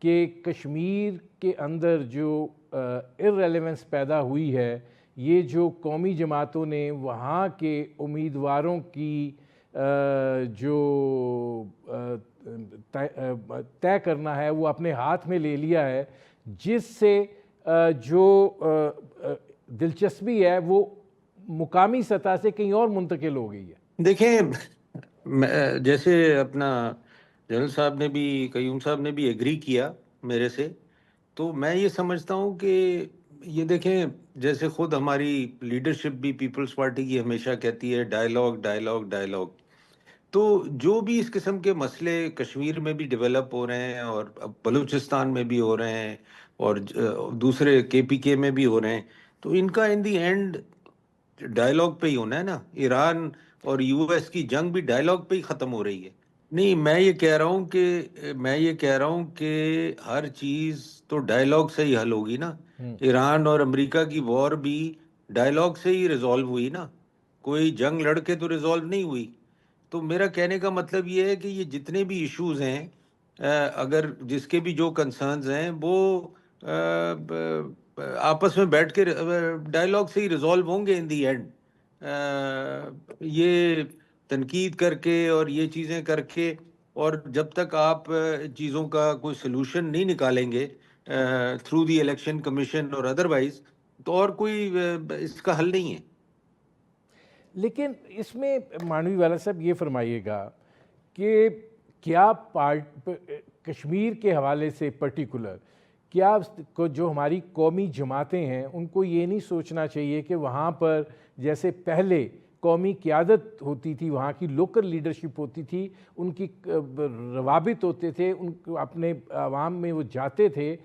کہ کشمیر کے اندر جو ارریلیونس پیدا ہوئی ہے، یہ جو قومی جماعتوں نے وہاں کے امیدواروں کی جو طے کرنا ہے وہ اپنے ہاتھ میں لے لیا ہے، جس سے جو دلچسپی ہے وہ مقامی سطح سے کہیں اور منتقل ہو گئی ہے۔ دیکھیں، جیسے اپنا جنرل صاحب نے بھی، قیوم صاحب نے بھی ایگری کیا میرے سے، تو میں یہ سمجھتا ہوں کہ یہ دیکھیں، جیسے خود ہماری لیڈرشپ بھی پیپلز پارٹی کی ہمیشہ کہتی ہے ڈائیلاگ ڈائیلاگ ڈائیلاگ، تو جو بھی اس قسم کے مسئلے کشمیر میں بھی ڈیولپ ہو رہے ہیں اور بلوچستان میں بھی ہو رہے ہیں اور دوسرے کے پی کے میں بھی ہو رہے ہیں، تو ان کا ان دی اینڈ ڈائیلاگ پہ ہی ہونا ہے نا۔ ایران اور یو ایس کی جنگ بھی ڈائیلاگ پہ ہی ختم ہو رہی ہے۔ نہیں، میں یہ کہہ رہا ہوں کہ ہر چیز تو ڈائیلاگ سے ہی حل ہوگی نا۔ ایران اور امریکہ کی وار بھی ڈائیلاگ سے ہی ریزالو ہوئی نا، کوئی جنگ لڑ کے تو ریزالو نہیں ہوئی۔ تو میرا کہنے کا مطلب یہ ہے کہ یہ جتنے بھی ایشوز ہیں، اگر جس کے بھی جو کنسرنز ہیں، وہ آپس میں بیٹھ کے ڈائیلاگ سے ہی ریزالو ہوں گے ان دی اینڈ۔ یہ تنقید کر کے اور یہ چیزیں کر کے، اور جب تک آپ چیزوں کا کوئی سلوشن نہیں نکالیں گے تھرو دی الیکشن کمیشن اور ادروائز، تو اور کوئی اس کا حل نہیں ہے۔ لیکن اس میں مانوی والا صاحب یہ فرمائیے گا کہ کیا کشمیر کے حوالے سے پرٹیکولر کیا جو ہماری قومی جماعتیں ہیں ان کو یہ نہیں سوچنا چاہیے کہ وہاں پر جیسے پہلے قومی قیادت ہوتی تھی، وہاں کی لوکل لیڈرشپ ہوتی تھی، ان کی روابط ہوتے تھے، ان کو اپنے عوام میں وہ جاتے تھے،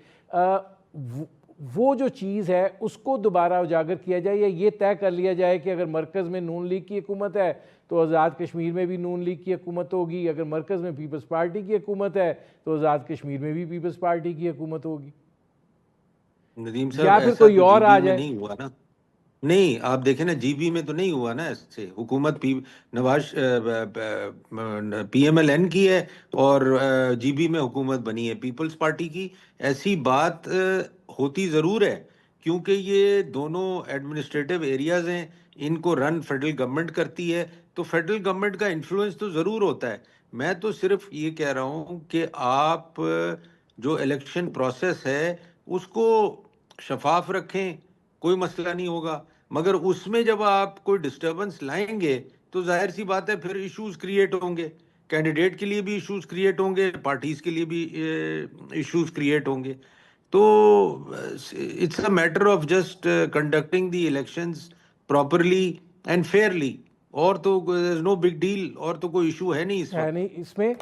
وہ جو چیز ہے اس کو دوبارہ اجاگر کیا جائے، یا یہ طے کر لیا جائے کہ اگر مرکز میں نون لیگ کی حکومت ہے تو آزاد کشمیر میں بھی نون لیگ کی حکومت ہوگی، اگر مرکز میں پیپلز پارٹی کی حکومت ہے تو آزاد کشمیر میں بھی پیپلز پارٹی کی حکومت ہوگی، ندیم یا صاحب پھر ایسا کوئی تو اور جی آ بی میں جائے؟ نہیں ہوا نا۔ نہیں، آپ دیکھیں نا، جی بی میں تو نہیں ہوا نا ایسے حکومت نواز پی ایم ایل این کی ہے اور جی بی میں حکومت بنی ہے پیپلز پارٹی کی۔ ایسی بات ہوتی ضرور ہے، کیونکہ یہ دونوں ایڈمنسٹریٹو ایریاز ہیں، ان کو رن فیڈرل گورنمنٹ کرتی ہے، تو فیڈرل گورنمنٹ کا انفلوئنس تو ضرور ہوتا ہے۔ میں تو صرف یہ کہہ رہا ہوں کہ آپ جو الیکشن پروسیس ہے اس کو شفاف رکھیں، کوئی مسئلہ نہیں ہوگا، مگر اس میں جب آپ کوئی ڈسٹربنس لائیں گے تو ظاہر سی بات ہے پھر ایشوز کریٹ ہوں گے، کینڈیڈیٹ کے لیے بھی ایشوز کریٹ ہوں گے، پارٹیز کے لیے بھی ایشوز کریٹ ہوں گے۔ تو it's a matter of just conducting the elections properly and fairly, اور تو نو بگ ڈیل، اور تو کوئی ایشو ہے نہیں اس وقت۔ نہیں اس میں